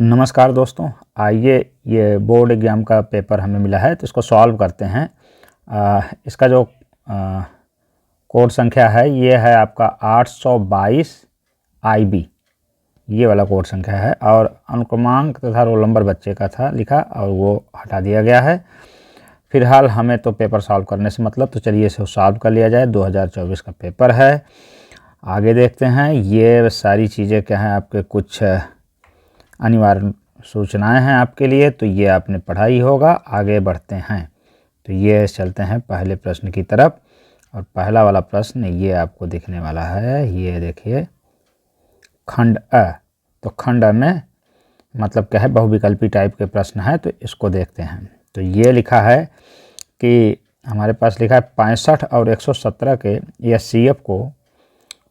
नमस्कार दोस्तों, आइए ये बोर्ड एग्ज़ाम का पेपर हमें मिला है तो इसको सॉल्व करते हैं। इसका जो कोड संख्या है ये है आपका 822 IB, ये वाला कोड संख्या है और अनुक्रमांक तथा रोल नंबर बच्चे का था लिखा और वो हटा दिया गया है। फिलहाल हमें तो पेपर सॉल्व करने से मतलब, तो चलिए इसे सॉल्व कर लिया जाए। 2024 का पेपर है। आगे देखते हैं ये सारी चीज़ें क्या हैं, आपके कुछ अनिवार्य सूचनाएं हैं आपके लिए, तो ये आपने पढ़ा ही होगा। आगे बढ़ते हैं तो ये चलते हैं पहले प्रश्न की तरफ। और पहला वाला प्रश्न ये आपको दिखने वाला है, ये देखिए खंड अ। तो खंड अ में मतलब क्या है, बहुविकल्पी टाइप के प्रश्न है, तो इसको देखते हैं। तो ये लिखा है कि हमारे पास लिखा है 65 और 117 के HCF को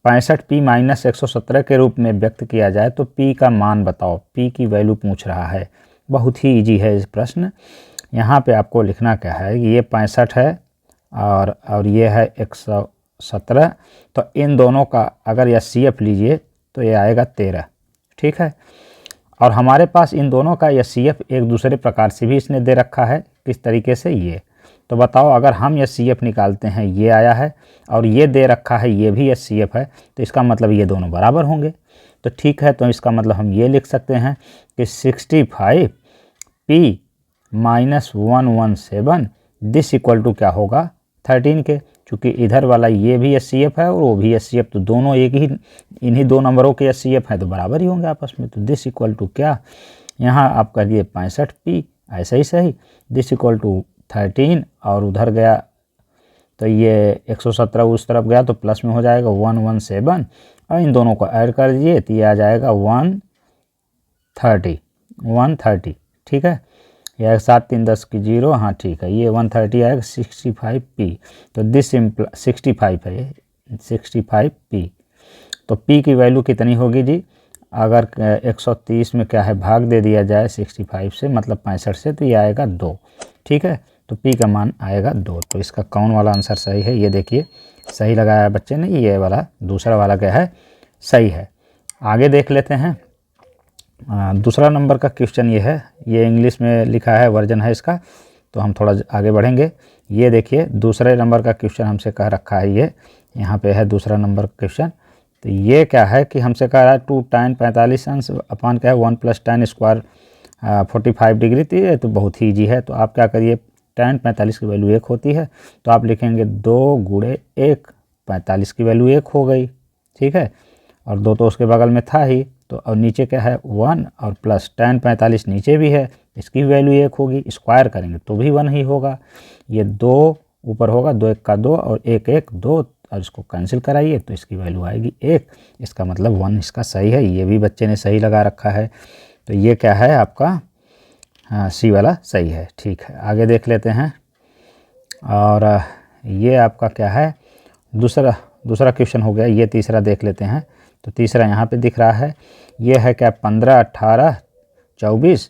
65 P माइनस 117 के रूप में व्यक्त किया जाए तो P का मान बताओ। P की वैल्यू पूछ रहा है। बहुत ही इजी है इस प्रश्न। यहाँ पे आपको लिखना क्या है कि ये 65 है और ये है 117। तो इन दोनों का अगर HCF लीजिए तो ये आएगा 13। ठीक है। और हमारे पास इन दोनों का HCF एक दूसरे प्रकार से भी इसने दे रखा है। किस तरीके से, ये तो बताओ। अगर हम HCF निकालते हैं, ये आया है और ये दे रखा है, ये भी HCF है, तो इसका मतलब ये दोनों बराबर होंगे। तो ठीक है, तो इसका मतलब हम ये लिख सकते हैं कि 65 P minus 117 this equal to क्या होगा 13 के। चूँकि इधर वाला ये भी HCF है और वो भी HCF, तो दोनों एक ही, इन्हीं दो नंबरों के HCF हैं तो बराबर ही होंगे आपस में। तो दिस इक्वल टू क्या, यहाँ आप कर दिए 65 P, ऐसा ही सही। दिस इक्वल टू 13 और उधर गया तो ये 117 उस तरफ गया तो प्लस में हो जाएगा 117 और इन दोनों को ऐड कर दीजिए तो ये आ जाएगा 130। ठीक है। यह 7 3 10 की 0, हाँ ठीक है, ये 130 आएगा। 65 P, तो दिस 65 है, ये 65 P। तो P की वैल्यू कितनी होगी जी, अगर 130 में क्या है भाग दे दिया जाए 65 से, मतलब 65 से, तो ये आएगा 2। ठीक है। तो P का मान आएगा 2। तो इसका कौन वाला आंसर सही है, ये देखिए सही लगाया है बच्चे ने। ये वाला दूसरा वाला क्या है, सही है। आगे देख लेते हैं। दूसरा नंबर का क्वेश्चन ये है, ये इंग्लिश में लिखा है, वर्जन है इसका, तो हम थोड़ा आगे बढ़ेंगे। ये देखिए दूसरे नंबर का क्वेश्चन हमसे कह रखा है, ये यहाँ पे है दूसरा नंबर का क्वेश्चन। तो ये क्या है कि हमसे कह रहा है 2 tan 45 अंश अपान क्या है 1 + tan स्क्वायर 45 डिग्री। तो ये तो बहुत ही ईजी है। तो आप क्या करिए, tan 45 की वैल्यू 1 होती है, तो आप लिखेंगे 2 × 1, 45 की वैल्यू 1 हो गई। ठीक है। और 2 तो उसके बगल में था ही, तो और नीचे क्या है 1 और प्लस tan 45 नीचे भी है, इसकी वैल्यू 1 होगी। स्क्वायर करेंगे तो भी 1 ही होगा। ये 2 ऊपर होगा, 2 1 का 2 और 1 1 2, और इसको कैंसिल कराइए तो इसकी वैल्यू आएगी 1। इसका मतलब 1 इसका सही है। ये भी बच्चे ने सही लगा रखा है। तो ये क्या है आपका, हाँ C वाला सही है। ठीक है, आगे देख लेते हैं। और ये आपका क्या है, दूसरा क्वेश्चन हो गया। ये तीसरा देख लेते हैं। तो तीसरा यहाँ पे दिख रहा है, ये है क्या 15 18 24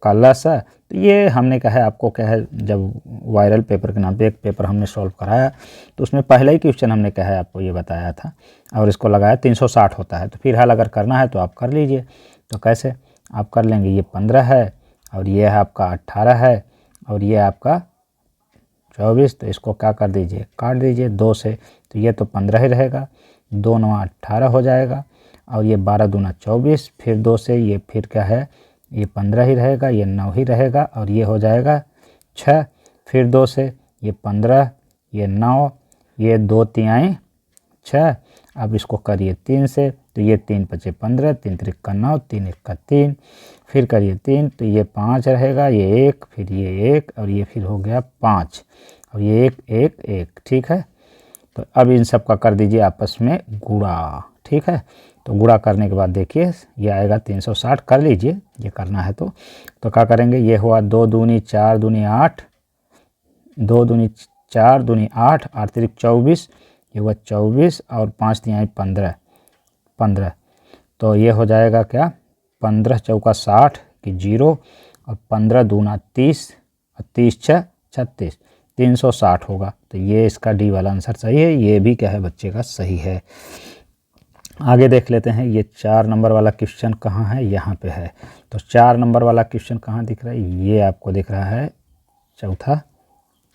का लसा। तो ये हमने कहा है आपको क्या है, जब वायरल पेपर के नाम पे एक पेपर हमने सॉल्व कराया तो उसमें पहला ही क्वेश्चन हमने कहा है आपको ये बताया था और इसको लगाया 360 होता है। तो फिलहाल अगर करना है तो आप कर लीजिए। तो कैसे आप कर लेंगे, ये 15 है और ये है आपका 18 है और ये आपका 24। तो इसको क्या कर दीजिए, काट दीजिए 2 से। तो ये तो 15 ही रहेगा, 2 9 18 हो जाएगा और ये 12 दूना 24, फिर 2 से ये फिर क्या है, ये 15 ही रहेगा, ये 9 ही रहेगा और ये हो जाएगा 6, फिर 2 से ये 15, ये 9, ये 2 3 6। अब इसको करिए 3 से, तो ये 3 5 15, 3 3 का 9, 3 1 का 3, फिर करिए 3, तो ये 5 रहेगा, ये 1, फिर ये 1 और ये फिर हो गया 5 और ये 1 1 1। ठीक है। तो अब इन सब का कर दीजिए आपस में गुणा। ठीक है। तो गुणा करने के बाद देखिए ये आएगा 360, कर लीजिए ये करना है तो क्या करेंगे, ये हुआ 2 दूनी 4 दूनी 8, 2 दूनी 4 दूनी 8, 8 3 24, ये हुआ 24 और 5 3 15। तो ये हो जाएगा क्या 15 चौका 60 की 0 और 15 दूना 30 और 30 6 36, 360 होगा। तो ये इसका डी वाला आंसर सही है। ये भी क्या है बच्चे का सही है। आगे देख लेते हैं, ये 4 नंबर वाला क्वेश्चन कहाँ है, यहाँ पे है। तो 4 नंबर वाला क्वेश्चन कहाँ दिख रहा है, ये आपको दिख रहा है चौथा,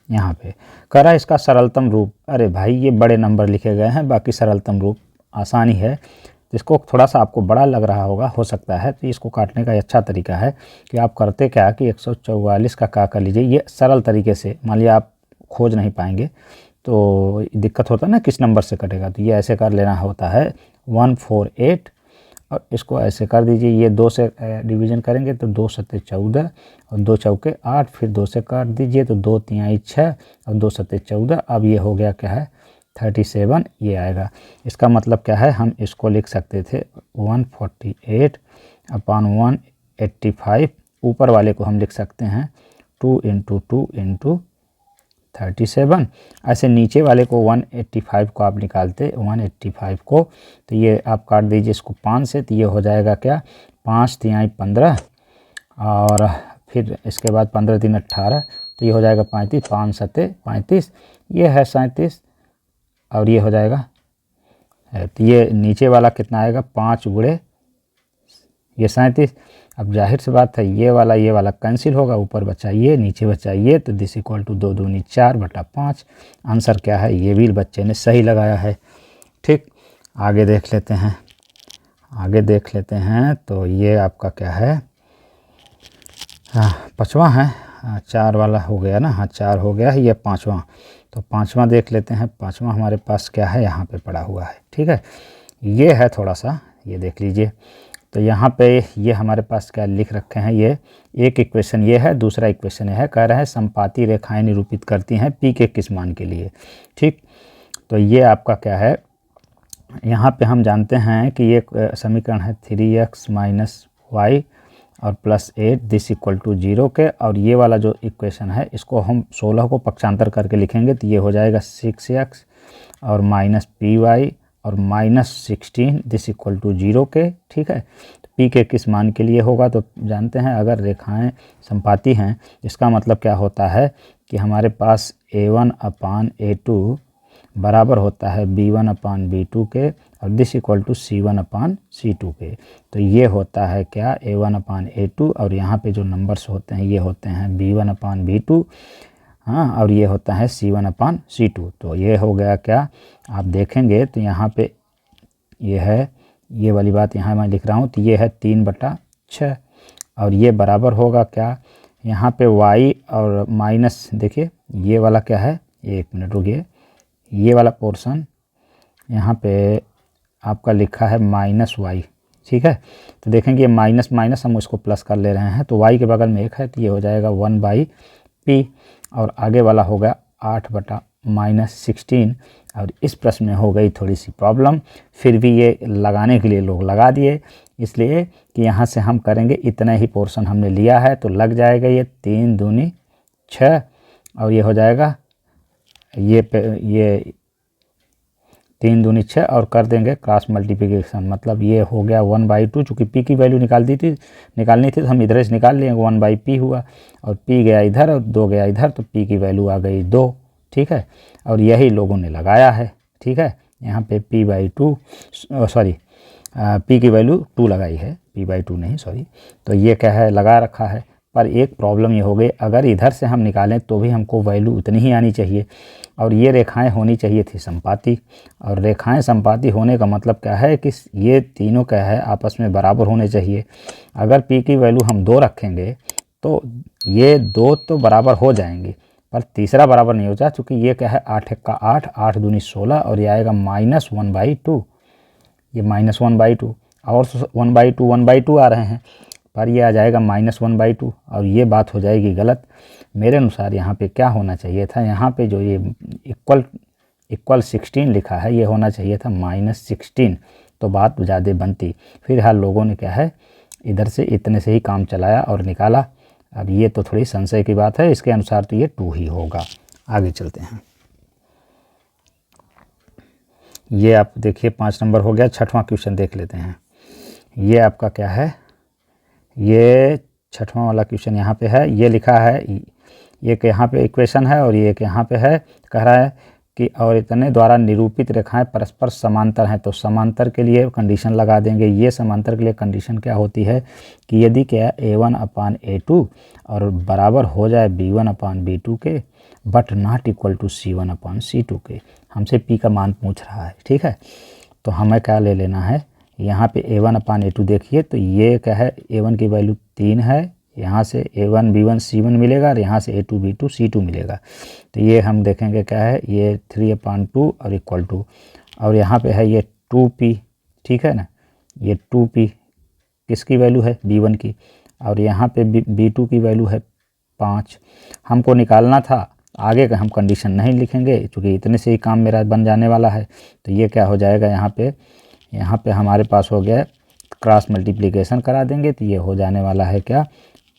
यहाँ पे कह रहा है इसका सरलतम रूप। अरे भाई ये बड़े नंबर लिखे गए हैं, बाकी सरलतम रूप आसानी है। तो इसको थोड़ा सा आपको बड़ा लग रहा होगा, हो सकता है, तो इसको काटने का अच्छा तरीका है कि आप करते क्या कि 144 का कर लीजिए। ये सरल तरीके से, मान लिया आप खोज नहीं पाएंगे तो दिक्कत होता है ना किस नंबर से कटेगा, तो ये ऐसे कर लेना होता है 148 और इसको ऐसे कर दीजिए। ये 2 से डिवीज़न करेंगे तो 2 सत्ते 14 और 2 चौके 8, फिर 2 से काट दीजिए तो 2 तिहाई 6 और 2 सत्ते 14। अब ये हो गया क्या है 37, ये आएगा। इसका मतलब क्या है, हम इसको लिख सकते थे 148/185। ऊपर वाले को हम लिख सकते हैं 2 × 2 × 37। ऐसे नीचे वाले को 185 को आप निकालते 185 को, तो ये आप काट दीजिए इसको 5 से, तो ये हो जाएगा क्या 5 तिहाई 15 और फिर इसके बाद 15 3 18, तो ये हो जाएगा 35, 5 सत्ते 35, ये है 37 और ये हो जाएगा। तो ये नीचे वाला कितना आएगा 5 गुणे ये 37। अब जाहिर सी बात है ये वाला कैंसिल होगा, ऊपर बचा ये नीचे बचा ये, तो दिस इक्वल टू 2 दूनी 4/5। आंसर क्या है, ये भी बच्चे ने सही लगाया है। ठीक, आगे देख लेते हैं। तो ये आपका क्या है, हाँ 5वां है। 4 वाला हो गया ना, हाँ 4 हो गया है, ये 5वां। तो 5वां देख लेते हैं। 5वां हमारे पास क्या है, यहाँ पे पड़ा हुआ है। ठीक है, ये है थोड़ा सा, ये देख लीजिए। तो यहाँ पे ये हमारे पास क्या लिख रखे हैं, ये एक इक्वेशन ये है, दूसरा इक्वेशन ये है। कह रहा है संपाती रेखाएं निरूपित करती हैं पी के किस मान के लिए। ठीक, तो ये आपका क्या है, यहाँ पे हम जानते हैं कि ये समीकरण है 3x - y और +8 दिस इक्वल टू 0 के। और ये वाला जो इक्वेशन है इसको हम 16 को पक्षांतर करके लिखेंगे तो ये हो जाएगा 6x और -py और -16 दिस इक्वल टू 0 के। ठीक है, तो पी के किस मान के लिए होगा, तो जानते हैं अगर रेखाएं संपाती हैं इसका मतलब क्या होता है कि हमारे पास a1/a2 बराबर होता है b1/b2 के और दिस इक्वल टू c1/c2 के। तो ये होता है क्या a1/a2 और यहाँ पे जो नंबर्स होते हैं ये होते हैं b1/b2, हाँ, और ये होता है c1/c2। तो ये हो गया क्या, आप देखेंगे तो यहाँ पे ये है, ये वाली बात यहाँ मैं लिख रहा हूँ, तो ये है 3/6 और ये बराबर होगा क्या, यहाँ पे y और माइनस, देखिए ये वाला क्या है, 1 मिनट रुकिए, ये वाला पोर्शन यहाँ पे आपका लिखा है -y। ठीक है, तो देखेंगे ये माइनस माइनस हम इसको प्लस कर ले रहे हैं, तो y के बगल में 1 है तो ये हो जाएगा 1/p और आगे वाला होगा 8/-16। और इस प्रश्न में हो गई थोड़ी सी प्रॉब्लम, फिर भी ये लगाने के लिए लोग लगा दिए, इसलिए कि यहाँ से हम करेंगे इतना ही पोर्शन हमने लिया है तो लग जाएगा ये 3 दूनी 6 और ये हो जाएगा ये 3 दूनी 6 और कर देंगे क्रॉस मल्टीप्लिकेशन, मतलब ये हो गया 1/2। चूँकि p की वैल्यू निकालनी थी तो हम इधर से निकाल लेंगे, 1/p हुआ और p गया इधर और 2 गया इधर, तो p की वैल्यू आ गई 2। ठीक है, और यही लोगों ने लगाया है। ठीक है, यहाँ पे p/2 सॉरी p की वैल्यू 2 लगाई है, p/2 नहीं सॉरी। तो ये क्या है, लगा रखा है। पर एक प्रॉब्लम ये हो गई, अगर इधर से हम निकालें तो भी हमको वैल्यू उतनी ही आनी चाहिए और ये रेखाएं होनी चाहिए थी संपाती। और रेखाएं संपाती होने का मतलब क्या है कि ये तीनों क्या है आपस में बराबर होने चाहिए। अगर p की वैल्यू हम 2 रखेंगे तो ये 2 तो बराबर हो जाएंगे पर तीसरा बराबर नहीं होता, चूँकि ये क्या है 8 × 8, 8 दूनी 16 और ये आएगा -1/2, ये -1/2 और 1/2 आ रहे हैं पर ये आ जाएगा -1/2 और ये बात हो जाएगी गलत। मेरे अनुसार यहाँ पे क्या होना चाहिए था, यहाँ पे जो ये इक्वल 16 लिखा है ये होना चाहिए था -16, तो बात ज़्यादा बनती। फिलहाल लोगों ने क्या है इधर से इतने से ही काम चलाया और निकाला। अब ये तो थोड़ी संशय की बात है, इसके अनुसार तो ये 2 ही होगा। आगे चलते हैं, ये आप देखिए 5 नंबर हो गया। 6वां क्वेश्चन देख लेते हैं। ये आपका क्या है, ये 6वां वाला क्वेश्चन यहाँ पे है, ये लिखा है, ये कि यहाँ पे इक्वेशन है और ये कि यहाँ पे है, कह रहा है कि और इतने द्वारा निरूपित रेखाएं परस्पर समांतर हैं, तो समांतर के लिए कंडीशन लगा देंगे। ये समांतर के लिए कंडीशन क्या होती है कि यदि क्या A1/A2 और बराबर हो जाए B1/B2 के, but not equal to C1/C2 के। हमसे P का मान पूछ रहा है, ठीक है। तो हमें क्या ले लेना है, यहाँ पे A1/A2 देखिए, तो ये क्या है, A1 की वैल्यू 3 है, यहाँ से A1 B1 C1 मिलेगा और यहाँ से A2 B2 C2 मिलेगा। तो ये हम देखेंगे क्या है, ये 3/2 और इक्वल टू, और यहाँ पे है ये 2P, ठीक है ना। ये 2P किसकी वैल्यू है, B1 की, और यहाँ पे B2 की वैल्यू है 5। हमको निकालना था, आगे का हम कंडीशन नहीं लिखेंगे क्योंकि इतने से ही काम मेरा बन जाने वाला है। तो ये क्या हो जाएगा, यहाँ पे हमारे पास हो गया क्रॉस मल्टीप्लिकेशन करा देंगे, तो ये हो जाने वाला है क्या,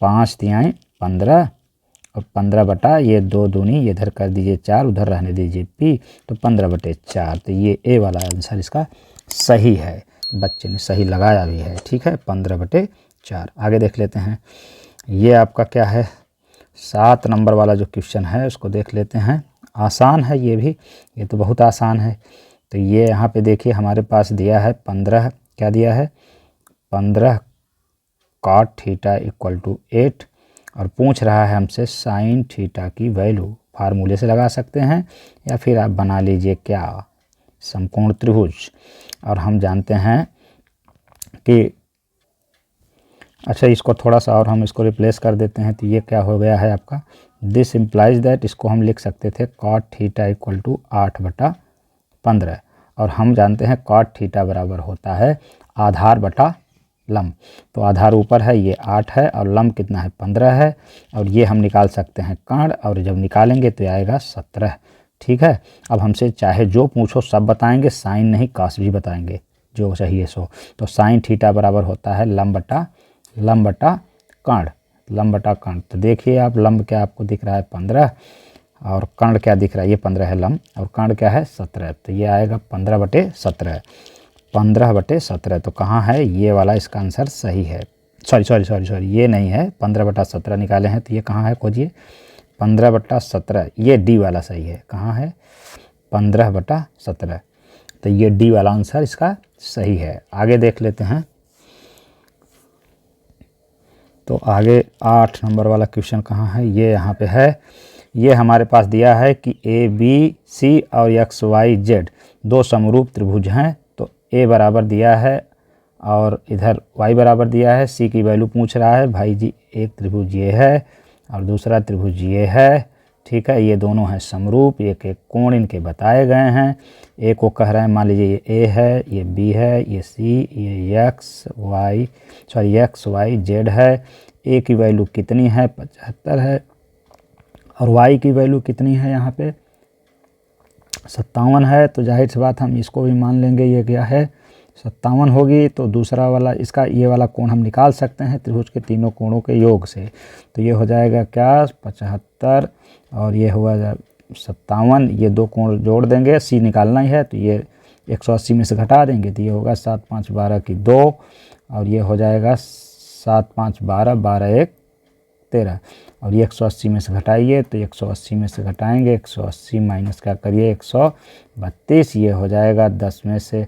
5 तिहाई 15 और 15 बटा ये 2 दूनी, ये इधर कर दीजिए 4, उधर रहने दीजिए P, तो 15/4। तो ये A वाला आंसर इसका सही है, बच्चे ने सही लगाया भी है, ठीक है, 15/4। आगे देख लेते हैं, ये आपका क्या है, 7 नंबर वाला जो क्वेश्चन है उसको देख लेते हैं। आसान है ये भी, ये तो बहुत आसान है। तो ये यहाँ पे देखिए हमारे पास दिया है 15, क्या दिया है, 15 cot थीटा इक्वल टू 8, और पूछ रहा है हमसे साइन थीटा की वैल्यू। फार्मूले से लगा सकते हैं या फिर आप बना लीजिए क्या, समकोण त्रिभुज। और हम जानते हैं कि अच्छा, इसको थोड़ा सा और हम इसको रिप्लेस कर देते हैं, तो ये क्या हो गया है आपका, दिस इम्प्लाइज दैट, इसको हम लिख सकते थे cot थीटा इक्वल टू 8/15, और हम जानते हैं cot थीटा बराबर होता है आधार बटा लंब। तो आधार ऊपर है, ये 8 है, और लंब कितना है, 15 है, और ये हम निकाल सकते हैं कर्ण, और जब निकालेंगे तो आएगा 17, ठीक है। अब हमसे चाहे जो पूछो सब बताएंगे, साइन नहीं कास भी बताएंगे, जो चाहिए सो। तो साइन थीटा बराबर होता है लंब बटा कर्ण। तो देखिए आप, लंब क्या आपको दिख रहा है 15, और कर्ण क्या दिख रहा है, ये 15 है लंब, और कर्ण क्या है 17, तो ये आएगा 15/17। तो कहाँ है ये वाला, इसका आंसर सही है। सॉरी, ये नहीं है, 15/17 निकाले हैं, तो ये कहाँ है, खोजिए 15/17, ये डी वाला सही है। कहाँ है, 15/17, तो ये डी वाला आंसर इसका सही है। आगे देख लेते हैं, तो आगे 8 नंबर वाला क्वेश्चन कहाँ है, ये यहाँ पे है। ये हमारे पास दिया है कि ABC और XYZ 2 समरूप त्रिभुज हैं। तो A बराबर दिया है और इधर Y बराबर दिया है, C की वैल्यू पूछ रहा है। भाई जी, एक त्रिभुज ये है और दूसरा त्रिभुज ये है, ठीक है। ये दोनों हैं समरूप, एक एक कोण इनके बताए गए हैं। A को कह रहे हैं, मान लीजिए ये A है, ये B है, ये C, ये XYZ है। A की वैल्यू कितनी है, 75 है, और Y की वैल्यू कितनी है, यहाँ पे 57 है। तो जाहिर सी बात हम इसको भी मान लेंगे, ये क्या है 57 होगी। तो दूसरा वाला, इसका ये वाला कोण हम निकाल सकते हैं त्रिभुज के तीनों कोणों के योग से। तो ये हो जाएगा क्या, 75, और ये हुआ 57, ये 2 कोण जोड़ देंगे, C निकालना ही है, तो ये 180 में से घटा देंगे, तो ये होगा 7 5 12 की 2, और ये हो जाएगा 7 5 12, 12 1 13, और ये 180 में से घटाइए, तो 180 में से घटाएंगे, 180 माइनस क्या करिए 132, ये हो जाएगा 10 में से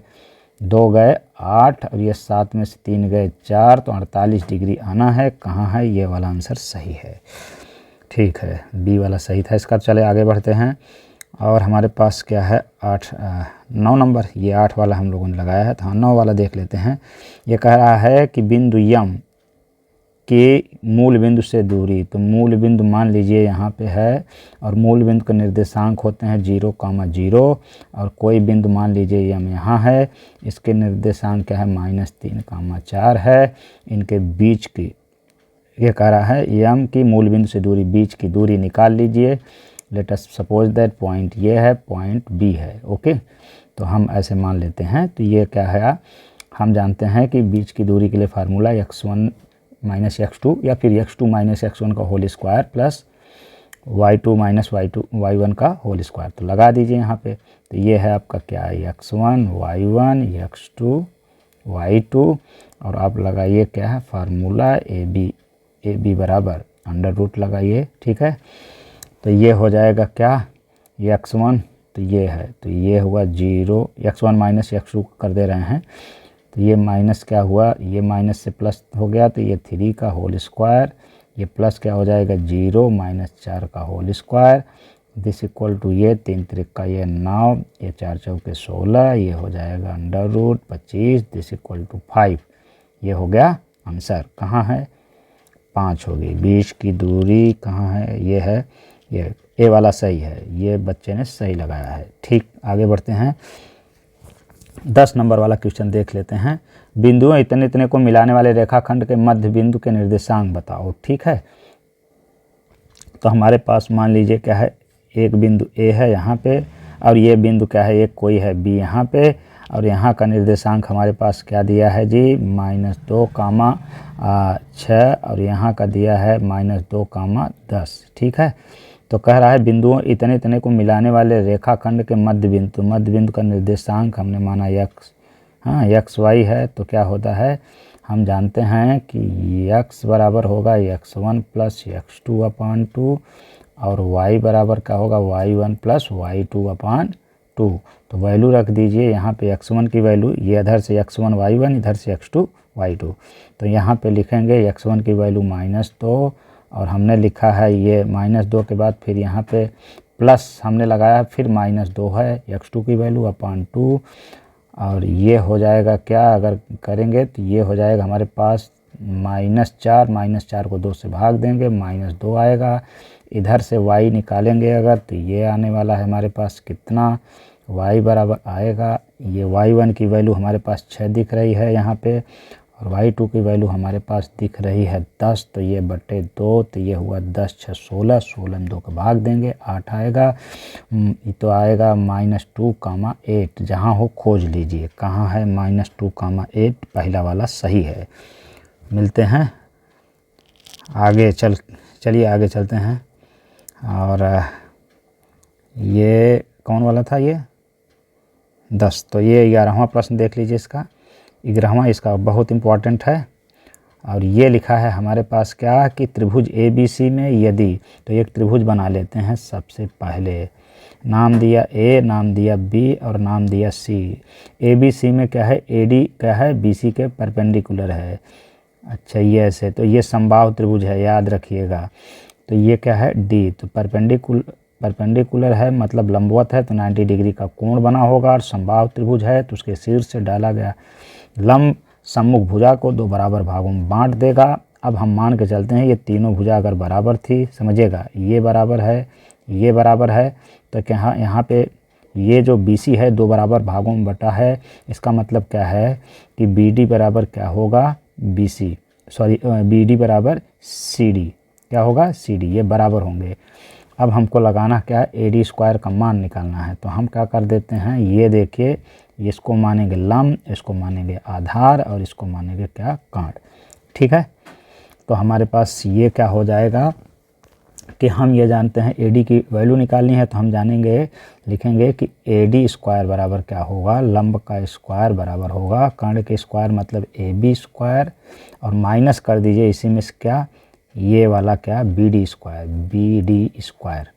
2 गए 8, और ये 7 में से 3 गए 4, तो 48 डिग्री आना है। कहाँ है, ये वाला आंसर सही है, ठीक है, बी वाला सही था इसका। चले आगे बढ़ते हैं, और हमारे पास क्या है 9 नंबर, ये 8 वाला हम लोगों ने लगाया है, तो हाँ 9 वाला देख लेते हैं। ये कह रहा है कि बिंदु यम के मूल बिंदु से दूरी, तो मूल बिंदु मान लीजिए यहाँ पे है, और मूल बिंदु के निर्देशांक होते हैं 0,0, और कोई बिंदु मान लीजिए यम यहाँ है, इसके निर्देशांक क्या है -3,4 है। इनके बीच की, ये कह रहा है यम की मूल बिंदु से दूरी, बीच की दूरी निकाल लीजिए। Let us suppose that point ये है, पॉइंट बी है, ओके। तो हम ऐसे मान लेते हैं। तो ये क्या है, हम जानते हैं कि बीच की दूरी के लिए फार्मूला x1 - x2 या फिर x2 - x1 का whole square plus y2 - y1 का होल स्क्वायर। तो लगा दीजिए यहाँ पे। तो ये है आपका क्या है, x1 y1 x2 y2, और आप लगाइए क्या है फार्मूला ए बी बराबर अंडर रूट लगाइए, ठीक है। तो ये हो जाएगा क्या, x1 तो ये है, तो ये हुआ 0, x1 माइनस x2 कर दे रहे हैं, तो ये माइनस क्या हुआ, ये माइनस से प्लस हो गया, तो ये 3 का होल स्क्वायर, ये प्लस क्या हो जाएगा 0 माइनस 4 का whole square, this equal to ये 3 त्रिक का ये 9, ये 4 चौके 16, ये हो जाएगा under root 25, this equal to 5। ये हो गया आंसर। कहाँ है, 5 होगी। बीच की दूरी कहाँ है, ये है, ये ए वाला सही है, ये बच्चे ने सही लगाया है। ठीक, आगे बढ़ते हैं। 10 नंबर वाला क्वेश्चन देख लेते हैं। बिंदुओं इतने इतने को मिलाने वाले रेखाखंड के मध्य बिंदु के निर्देशांक बताओ। ठीक है, तो हमारे पास मान लीजिए क्या है, एक बिंदु ए है यहाँ पे, और ये बिंदु क्या है, एक कोई है बी यहाँ पे, और यहाँ का निर्देशांक हमारे पास क्या दिया है जी, -2, 6, और यहाँ का दिया है -2, 10। ठीक है, तो कह रहा है बिंदुओं इतने इतने को मिलाने वाले रेखाखंड के मध्य बिंदु का निर्देशांक हमने माना x, हाँ x y है, तो क्या होता है, हम जानते हैं कि x बराबर होगा x1 प्लस x2 अपान 2, और y बराबर क्या होगा y1 प्लस y2 अपान 2। तो वैल्यू रख दीजिए यहाँ पे x1 की वैल्यू, ये इधर से x1 y1, इधर से x2 y2, तो यहाँ पे लिखेंगे x1 की वैल्यू -2, और हमने लिखा है ये -2 के बाद फिर यहाँ पे प्लस हमने लगाया, फिर -2 है x2 की वैल्यू अपान 2, और ये हो जाएगा क्या, अगर करेंगे तो ये हो जाएगा हमारे पास -4 को 2 से भाग देंगे, -2 आएगा। इधर से y निकालेंगे अगर, तो ये आने वाला है हमारे पास कितना, y बराबर आएगा, ये y1 की वैल्यू हमारे पास 6 दिख रही है यहाँ पे, और y2 की वैल्यू हमारे पास दिख रही है 10, तो ये बटे 2, तो ये हुआ 10 6 16, 16 में 2 का भाग देंगे, 8 आएगा। तो आएगा -2, 8, जहाँ हो खोज लीजिए कहाँ है, -2, 8, पहला वाला सही है। मिलते हैं आगे, चलिए आगे चलते हैं। और ये कौन वाला था, ये 10, तो ये 11वां प्रश्न देख लीजिए, इसका 11वां, इसका बहुत इम्पोर्टेंट है। और ये लिखा है हमारे पास क्या कि त्रिभुज ABC में यदि, तो एक त्रिभुज बना लेते हैं। सबसे पहले नाम दिया A, नाम दिया B, और नाम दिया C। ABC में क्या है, AD क्या है, BC के परपेंडिकुलर है। अच्छा, ये ऐसे, तो ये समबाहु त्रिभुज है, याद रखिएगा। तो ये क्या है D, तो परपेंडिकुलर है मतलब लंबवत है, तो 90 डिग्री का कोण बना होगा, और समबाहु त्रिभुज है तो उसके शीर्ष से डाला गया लंब सम्मुख भुजा को 2 बराबर भागों में बांट देगा। अब हम मान के चलते हैं ये तीनों भुजा अगर बराबर थी, समझिएगा ये बराबर है, ये बराबर है, तो क्या यहाँ पे ये जो BC है 2 बराबर भागों में बटा है, इसका मतलब क्या है कि BD बराबर क्या होगा, BD बराबर CD, क्या होगा CD, ये बराबर होंगे। अब हमको लगाना क्या है, AD स्क्वायर का मान निकालना है, तो हम क्या कर देते हैं, ये देखिए, इसको मानेंगे लंब, इसको मानेंगे आधार, और इसको मानेंगे क्या, काट। ठीक है, तो हमारे पास ये क्या हो जाएगा कि हम ये जानते हैं AD की वैल्यू निकालनी है, तो हम जानेंगे, लिखेंगे कि AD स्क्वायर बराबर क्या होगा, लंब का स्क्वायर बराबर होगा काट के स्क्वायर मतलब AB स्क्वायर, और माइनस कर दीजिए इसी में से क्या, ये वाला क्या, BD स्क्वायर।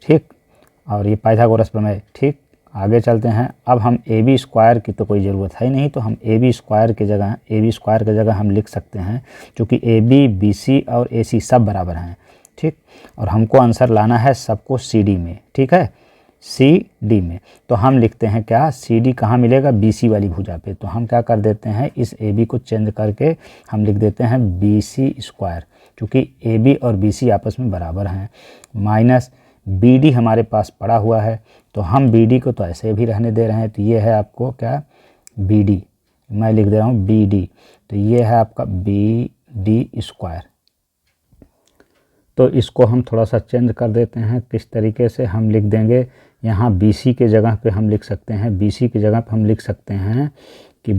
ठीक, और ये पाइथागोरस प्रमेय। ठीक, आगे चलते हैं। अब हम AB स्क्वायर की तो कोई ज़रूरत है नहीं, तो हम AB स्क्वायर की जगह हम लिख सकते हैं, क्योंकि AB, BC और AC सब बराबर हैं। ठीक, और हमको आंसर लाना है सबको CD में। ठीक है, CD में, तो हम लिखते हैं क्या, CD कहाँ मिलेगा, BC वाली भुजा पे, तो हम क्या कर देते हैं, इस AB को चेंज करके हम लिख देते हैं BC स्क्वायर, क्योंकि AB और BC आपस में बराबर हैं, माइनस BD हमारे पास पड़ा हुआ है, तो हम BD को तो ऐसे भी रहने दे रहे हैं, तो ये है आपको क्या, BD, मैं लिख दे रहा हूँ BD, तो ये है आपका BD स्क्वायर। तो इसको हम थोड़ा सा चेंज कर देते हैं, किस तरीके से हम लिख देंगे, यहाँ BC के जगह पे हम लिख सकते हैं, BC की जगह पे हम लिख सकते हैं कि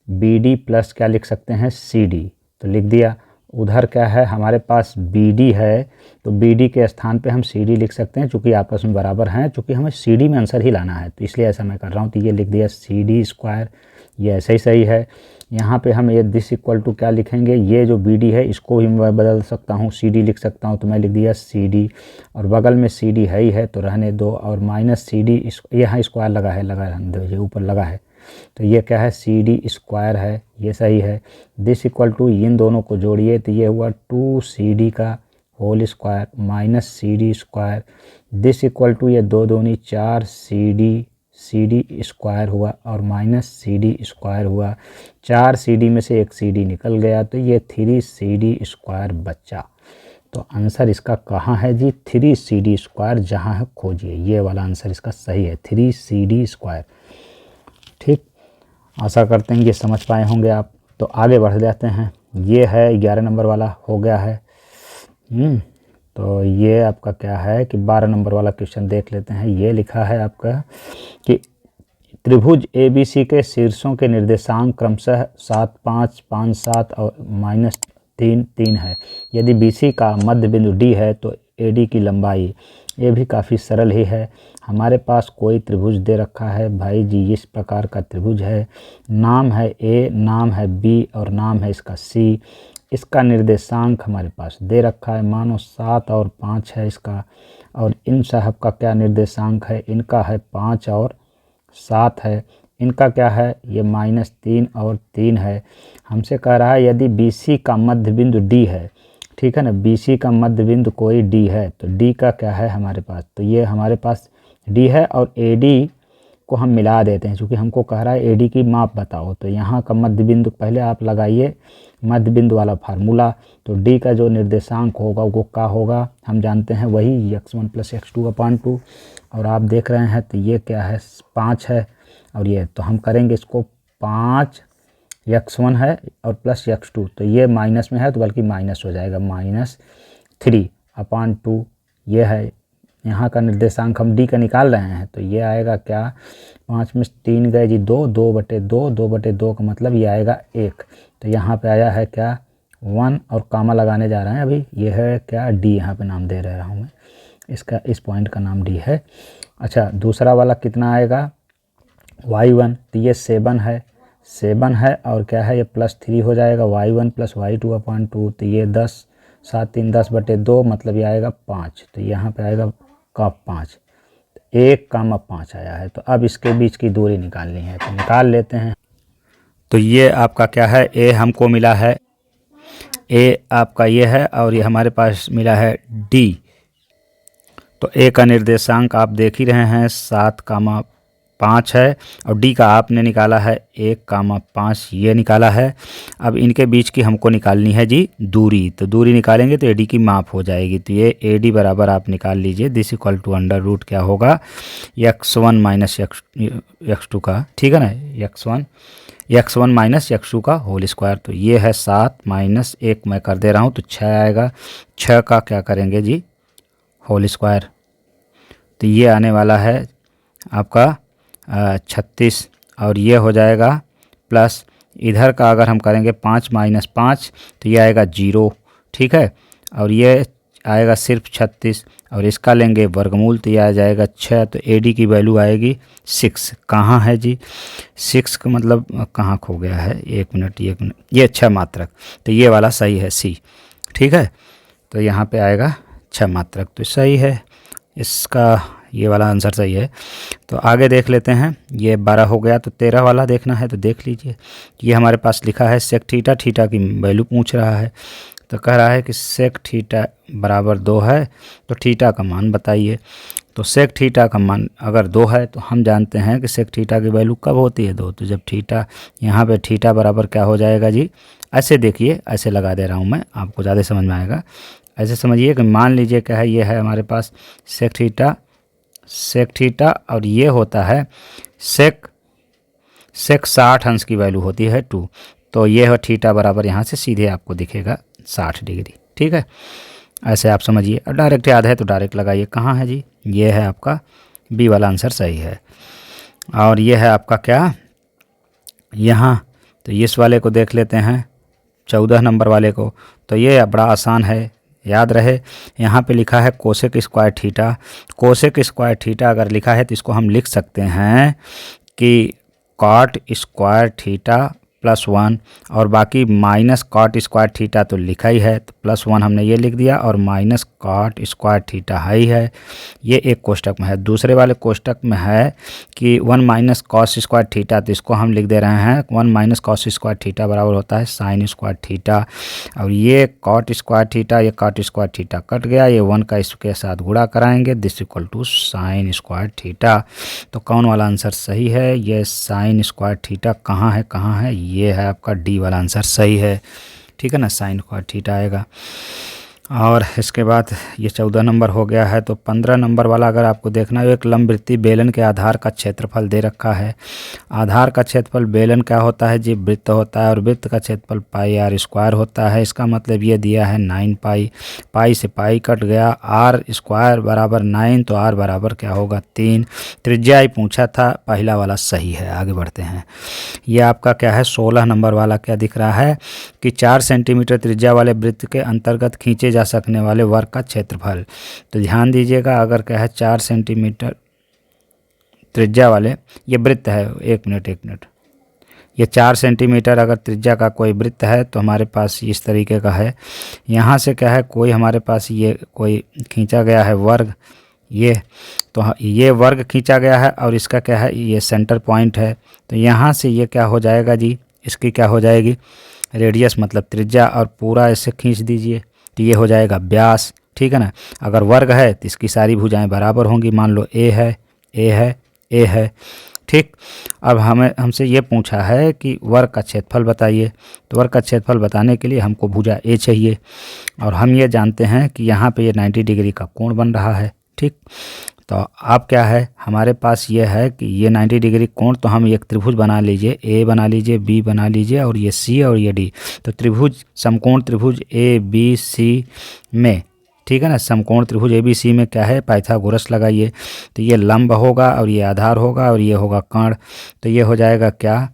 BD प्लस क्या लिख सकते हैं, CD, तो लिख दिया। उधर क्या है हमारे पास BD है, तो BD के स्थान पे हम CD लिख सकते हैं, चूँकि आपस में बराबर हैं, चूँकि हमें CD में आंसर ही लाना है, तो इसलिए ऐसा मैं कर रहा हूँ। तो ये लिख दिया CD स्क्वायर, ये ऐसे ही सही है। यहाँ पे हम ये दिस इक्वल टू क्या लिखेंगे, ये जो बी डी है इसको भी मैं बदल सकता हूँ, सी डी लिख सकता हूँ, तो मैं लिख दिया सी डी, और बगल में सी डी है ही है तो रहने दो, और माइनस सी डी, यहाँ स्क्वायर लगा रहने दो, ये ऊपर लगा है, तो ये क्या है सी डी स्क्वायर है, ये सही है। दिस इक्वल टू इन दोनों को जोड़िए तो ये हुआ 2CD का whole square minus C D square. This equal to ये 2 दूनी 4CD स्क्वायर हुआ और माइनस सी डी स्क्वायर हुआ। 4CD में से एक CD निकल गया तो ये 3CD स्क्वायर बचा। तो आंसर इसका कहाँ है जी, 3CD स्क्वायर जहाँ है खोजिए, ये वाला आंसर इसका सही है 3CD स्क्वायर। ठीक, आशा करते हैं ये समझ पाए होंगे आप। तो आगे बढ़ जाते हैं, ये है 11 नंबर वाला हो गया है। तो ये आपका क्या है कि 12 नंबर वाला क्वेश्चन देख लेते हैं। ये लिखा है आपका कि त्रिभुज ABC के शीर्षों के निर्देशांक क्रमशः 7, 5, 5, 7 और -3, 3 है। यदि BC का मध्य बिंदु D है तो AD की लंबाई, ये भी काफ़ी सरल ही है। हमारे पास कोई त्रिभुज दे रखा है भाई जी, इस प्रकार का त्रिभुज है, नाम है A, नाम है B और नाम है इसका C। इसका निर्देशांक हमारे पास दे रखा है, मानो 7 और 5 है इसका, और इन साहब का क्या निर्देशांक है, इनका है 5 और 7 है। इनका क्या है, ये -3 और 3 है। हमसे कह रहा है यदि BC का मध्य बिंदु D है, ठीक है ना, BC का मध्य बिंदु कोई D है तो D का क्या है हमारे पास, तो ये हमारे पास D है और AD को हम मिला देते हैं, क्योंकि हमको कह रहा है AD की माप बताओ। तो यहाँ का मध्य बिंदु पहले आप लगाइए मध्य बिंदु वाला फार्मूला, तो D का जो निर्देशांक होगा वो क्या होगा, हम जानते हैं वही x1 + x2/2, और आप देख रहे हैं तो ये क्या है 5 है, और ये तो हम करेंगे इसको 5 x1 है और प्लस x2, तो ये माइनस में है तो बल्कि माइनस हो जाएगा, -3/2 ये है। यहाँ का निर्देशांक हम D का निकाल रहे हैं तो ये आएगा क्या, 5 में 3 गए जी 2, 2/2, 2/2 का मतलब ये आएगा 1। तो यहाँ पे आया है क्या 1 और कामा लगाने जा रहे हैं अभी, ये है क्या D, यहाँ पे नाम दे रहा हूँ मैं, इसका इस पॉइंट का नाम D है। अच्छा, दूसरा वाला कितना आएगा y1, तो ये 7 है और क्या है ये +3 हो जाएगा, y1 + y2/2, तो ये 10, 7, 3, 10/2 मतलब ये आएगा 5, तो यहाँ पे आएगा का 5, 1,5 आया है। तो अब इसके बीच की दूरी निकालनी है तो निकाल लेते हैं। तो ये आपका क्या है, A हमको मिला है, A आपका ये है और ये हमारे पास मिला है D। तो A का निर्देशांक आप देख ही रहे हैं 7,5 है और D का आपने निकाला है 1,5 ये निकाला है। अब इनके बीच की हमको निकालनी है जी दूरी, तो दूरी निकालेंगे तो AD की माप हो जाएगी। तो ये AD बराबर आप निकाल लीजिए, दिस इक्वल टू √ क्या होगा x1 - x2 का, ठीक है ना, x1 - x2 का होल स्क्वायर। तो ये है 7 - 1 मैं कर दे रहा हूँ तो 6 आएगा, 6 का क्या करेंगे जी होल स्क्वायर, तो ये आने वाला है आपका 36 और ये हो जाएगा प्लस इधर का अगर हम करेंगे 5 - 5 तो ये आएगा 0, ठीक है, और ये आएगा सिर्फ 36 और इसका लेंगे वर्गमूल तो ये आ जाएगा 6। तो AD की वैल्यू आएगी 6। कहाँ है जी 6 का मतलब कहाँ खो गया है, 1 मिनट, ये 6 मात्रक, तो ये वाला सही है C, ठीक है। तो यहाँ पे आएगा 6 मात्रक, तो सही है इसका, ये वाला आंसर सही है। तो आगे देख लेते हैं, ये 12 हो गया, तो 13 वाला देखना है तो देख लीजिए। ये हमारे पास लिखा है सेक थीटा, थीटा की वैल्यू पूछ रहा है, तो कह रहा है कि सेक थीटा बराबर 2 है तो थीटा का मान बताइए। तो सेक थीटा का मान अगर 2 है तो हम जानते हैं कि सेक थीटा की वैल्यू कब होती है 2, तो जब थीटा, यहाँ पे थीटा बराबर क्या हो जाएगा जी, ऐसे देखिए, ऐसे लगा दे रहा हूँ मैं, आपको ज़्यादा समझ में आएगा। ऐसे समझिए कि मान लीजिए क्या है, ये है हमारे पास सेक थीटा और ये होता है सेक 60 अंश की वैल्यू होती है 2, तो ये है थीटा बराबर, यहाँ से सीधे आपको दिखेगा 60 डिग्री, ठीक है, ऐसे आप समझिए। और डायरेक्ट याद है तो डायरेक्ट लगाइए। कहाँ है जी, ये है आपका B वाला आंसर सही है। और ये है आपका क्या यहाँ, तो इस वाले को देख लेते हैं 14 नंबर वाले को। तो ये बड़ा आसान है, याद रहे, यहाँ पे लिखा है cosec square theta. Cosec square theta अगर लिखा है तो इसको हम लिख सकते हैं कि कॉट स्क्वायर थीटा +1 और बाकी माइनस कॉट स्क्वायर थीटा तो लिखा ही है, तो +1 हमने ये लिख दिया और माइनस कॉट स्क्वायर थीटा ही है। ये एक कोष्टक में है। दूसरे वाले कोष्टक में है कि 1 माइनस कॉस स्क्वायर थीटा, तो इसको हम लिख दे रहे हैं 1 माइनस कॉस स्क्वायर थीटा बराबर होता है साइन स्क्वायर थीटा। और ये कॉट स्क्वायर थीटा, ये कॉट स्क्वायर थीटा कट गया, ये 1 का इसके साथ गुणा कराएंगे, this equal to sine square theta. तो कौन वाला आंसर सही है? ये साइन स्क्वायर थीटा कहाँ है? ये है आपका डी वाला आंसर सही है। ठीक है ना, साइन स्क्वायर थीटा आएगा। और इसके बाद ये 14 नंबर हो गया है। तो 15 नंबर वाला अगर आपको देखना है, एक लंबवृत्तीय बेलन के आधार का क्षेत्रफल दे रखा है। आधार का क्षेत्रफल बेलन क्या होता है जी? वृत्त होता है, और वृत्त का क्षेत्रफल पाई आर स्क्वायर होता है। इसका मतलब ये दिया है 9 पाई, पाई से पाई कट गया, आर स्क्वायर बराबर 9, तो आर बराबर क्या होगा? 3। त्रिज्या ही पूछा था, पहला वाला सही है। आगे बढ़ते हैं। ये आपका क्या है? 16 नंबर वाला क्या दिख रहा है कि 4 सेंटीमीटर त्रिज्या वाले वृत्त के अंतर्गत खींचे जा सकने वाले वर्ग का क्षेत्रफल। तो ध्यान दीजिएगा, अगर क्या है 4 सेंटीमीटर त्रिज्या वाले, ये वृत्त है, एक मिनट, ये 4 सेंटीमीटर अगर त्रिज्या का कोई वृत्त है तो हमारे पास इस तरीके का है। यहाँ से क्या है, कोई हमारे पास ये कोई खींचा गया है वर्ग, ये तो ये वर्ग खींचा गया है, और इसका क्या है, ये सेंटर पॉइंट है। तो यहाँ से ये क्या हो जाएगा जी? इसकी क्या हो जाएगी? रेडियस मतलब त्रिज्या, और पूरा ऐसे खींच दीजिए तो ये हो जाएगा व्यास। ठीक है ना। अगर वर्ग है तो इसकी सारी भुजाएं बराबर होंगी। मान लो ए है। ठीक। अब हमसे ये पूछा है कि वर्ग का क्षेत्रफल बताइए। तो वर्ग का क्षेत्रफल बताने के लिए हमको भुजा ए चाहिए, और हम ये जानते हैं कि यहाँ पे ये 90 डिग्री का कोण बन रहा है। ठीक। तो अब क्या है, हमारे पास ये है कि ये 90 डिग्री कोण, तो हम एक त्रिभुज बना लीजिए, ए बना लीजिए, बी बना लीजिए, और ये सी और ये डी। तो त्रिभुज, समकोण त्रिभुज ए बी सी में, ठीक है ना, समकोण त्रिभुज ए बी सी में क्या है, पाइथागोरस लगाइए। तो ये लंब होगा, और ये आधार होगा, और ये होगा कर्ण। तो ये हो जाएगा क्या?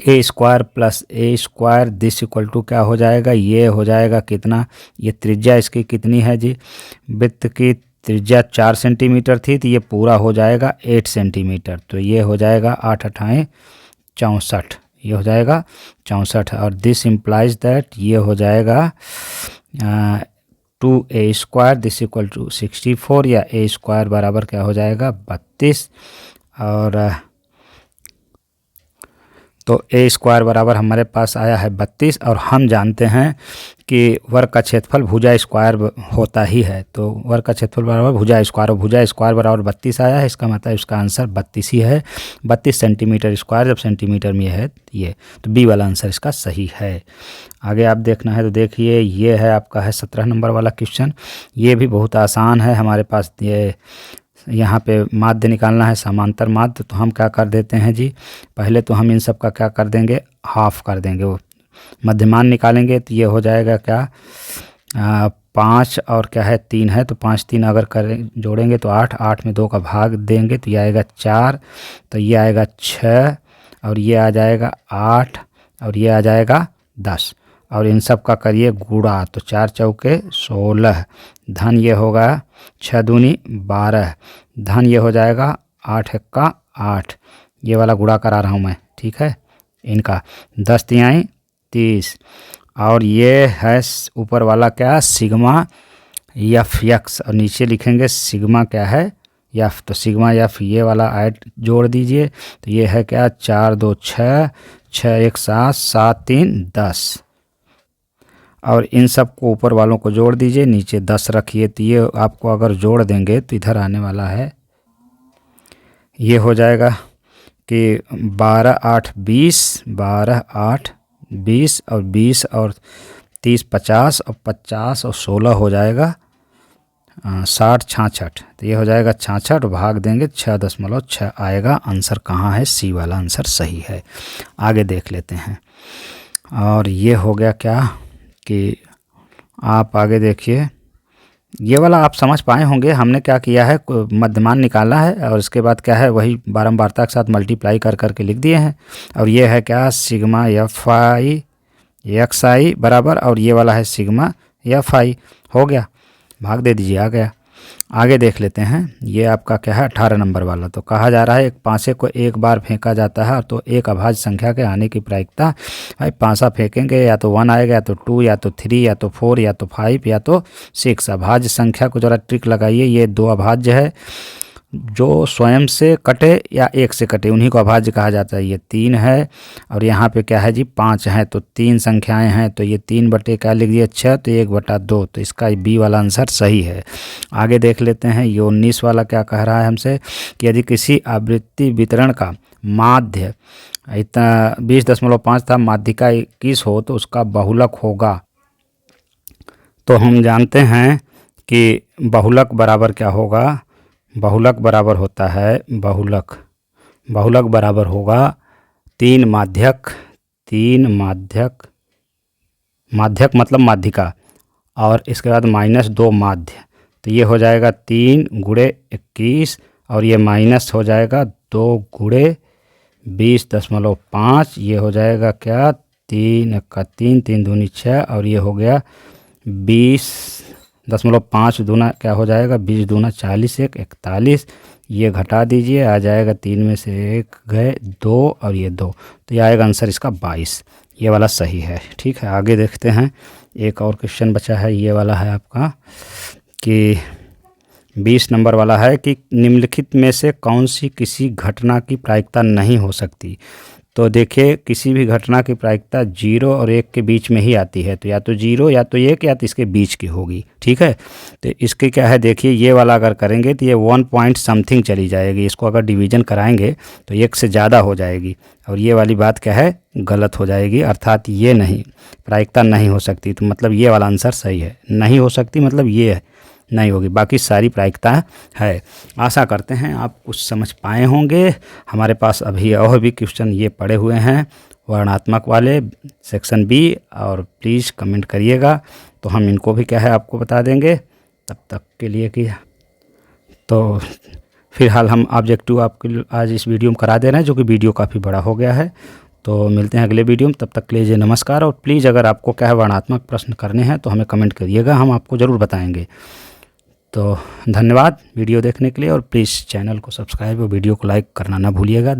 A square plus A square, this equal to क्या हो जाएगा? ये हो जाएगा कितना? ये त्रिज्या इसकी कितनी है जी? वृत्त की त्रिज्या 4 सेंटीमीटर थी, तो ये पूरा हो जाएगा 8 सेंटीमीटर। तो ये हो जाएगा 8 8 64, ये हो जाएगा 64। और दिस इम्प्लाइज दैट ये हो जाएगा 2a square, this equal to 64, या a स्क्वायर बराबर क्या हो जाएगा? 32। और तो a स्क्वायर बराबर हमारे पास आया है 32, और हम जानते हैं कि वर्ग का क्षेत्रफल भुजा स्क्वायर होता ही है। तो वर्ग का क्षेत्रफल बराबर भुजा स्क्वायर, और भुजा स्क्वायर बराबर 32 आया है। इसका मतलब इसका आंसर 32 ही है। 32 सेंटीमीटर स्क्वायर जब सेंटीमीटर में है ये, तो बी वाला आंसर इसका सही है। आगे आप देखना है तो देखिए, ये है आपका है 17 नंबर वाला क्वेश्चन। ये भी बहुत आसान है। हमारे पास ये यहाँ पे माध्य निकालना है, समांतर माध्य। तो हम क्या कर देते हैं जी, पहले तो हम इन सब का क्या कर देंगे, हाफ कर देंगे। वो मध्यमान निकालेंगे तो ये हो जाएगा क्या, 5 और क्या है 3 है, तो 5 3 अगर करें जोड़ेंगे तो 8, 8 में 2 का भाग देंगे तो ये आएगा 4, तो ये आएगा 6, और ये आ जाएगा 8, और ये आ जाएगा 10। और इन सब का करिए गुणा, तो 4 चौके 16, धन ये होगा 6 दूनी 12, धन ये हो जाएगा 8 एक्का 8। ये वाला गुणा करा रहा हूँ मैं, ठीक है। इनका 10 तिहाई 30, और ये है ऊपर वाला क्या, सिग्मा एफ एक्स, और नीचे लिखेंगे सिग्मा क्या है, एफ। तो सिग्मा एफ ये वाला ऐड जोड़ दीजिए, तो ये है क्या, 4 2 6, 6 1 7, 7 3 10, और इन सब को ऊपर वालों को जोड़ दीजिए, नीचे 10 रखिए। तो ये आपको अगर जोड़ देंगे तो इधर आने वाला है, ये हो जाएगा कि 12 8 20, 12 8 20, और 20 और 30 50, और 50 और 16 हो जाएगा 60 66। तो ये हो जाएगा 66, भाग देंगे 6.6 आएगा। आंसर कहाँ है, सी वाला आंसर सही है। आगे देख लेते हैं। और ये हो गया क्या कि आप आगे देखिए, ये वाला आप समझ पाए होंगे। हमने क्या किया है, मध्यमान निकाला है, और इसके बाद क्या है, वही बारंबारता के साथ मल्टीप्लाई कर करके लिख दिए हैं। और ये है क्या, सिग्मा एफ आई एक्स आई बराबर, और ये वाला है सिग्मा एफ आई, हो गया, भाग दे दीजिए, आ गया। आगे देख लेते हैं, ये आपका क्या है 18 नंबर वाला। तो कहा जा रहा है एक पासे को एक बार फेंका जाता है तो एक अभाज्य संख्या के आने की प्रायिकता, भाई पासा फेंकेंगे या तो 1 आएगा, या तो 2, या तो 3, या तो 4, या तो 5, या तो 6। अभाज्य संख्या को ज़रा ट्रिक लगाइए, ये 2 अभाज्य है जो स्वयं से कटे या 1 से कटे, उन्हीं को अभाज्य कहा जाता है। ये 3 है और यहाँ पे क्या है जी 5 है, तो 3 संख्याएं हैं, तो ये 3 बटे क्या लिख दिए 6, तो 1/2, तो इसका बी वाला आंसर सही है। आगे देख लेते हैं, ये 19 वाला क्या कह रहा है हमसे कि यदि किसी आवृत्ति वितरण का माध्य इतना 20.5 था, माध्यिका 21 हो तो उसका बहुलक होगा। तो हम जानते हैं कि बहुलक बराबर क्या होगा, बहुलक बराबर होता है बहुलक बराबर होगा 3 माध्यक, माध्यक मतलब माध्यिका, और इसके बाद -2 माध्य, तो ये हो जाएगा 3 × 21 और ये माइनस हो जाएगा 2 × 20.5, ये हो जाएगा क्या 3 × 3, 3 दूनी 6 और ये हो गया 20.5 दूना क्या हो जाएगा 20 दूना 40, 1 41, ये घटा दीजिए आ जाएगा 3 में से 1 गए 2 और ये 2, तो ये आएगा आंसर इसका 22, ये वाला सही है। ठीक है, आगे देखते हैं, एक और क्वेश्चन बचा है, ये वाला है आपका कि 20 नंबर वाला है कि निम्नलिखित में से कौन सी किसी घटना की प्रायिकता नहीं हो सकती। तो देखिए किसी भी घटना की प्रायिकता 0 और 1 के बीच में ही आती है, तो या तो 0 या तो 1 या तो इसके बीच की होगी। ठीक है, तो इसके क्या है देखिए, ये वाला अगर करेंगे तो ये 1 पॉइंट समथिंग चली जाएगी, इसको अगर डिवीजन कराएंगे तो 1 से ज़्यादा हो जाएगी, और ये वाली बात क्या है गलत हो जाएगी, अर्थात ये नहीं प्रायिकता नहीं हो सकती। तो मतलब ये वाला आंसर सही है, नहीं हो सकती मतलब ये है नहीं होगी, बाकी सारी प्रायिकता है। आशा करते हैं आप कुछ समझ पाए होंगे। हमारे पास अभी और भी क्वेश्चन ये पड़े हुए हैं वर्णात्मक वाले सेक्शन बी, और प्लीज़ कमेंट करिएगा तो हम इनको भी क्या है आपको बता देंगे। तब तक के लिए कि तो फिलहाल हम ऑब्जेक्टिव आपके आज इस वीडियो में करा दे रहे हैं, जो कि वीडियो काफ़ी बड़ा हो गया है। तो मिलते हैं अगले वीडियो में, तब तक के लिए नमस्कार। और प्लीज़ अगर आपको क्या है वर्णात्मक प्रश्न करने हैं तो हमें कमेंट करिएगा, हम आपको ज़रूर बताएंगे। तो धन्यवाद वीडियो देखने के लिए, और प्लीज़ चैनल को सब्सक्राइब और वीडियो को लाइक करना ना भूलिएगा।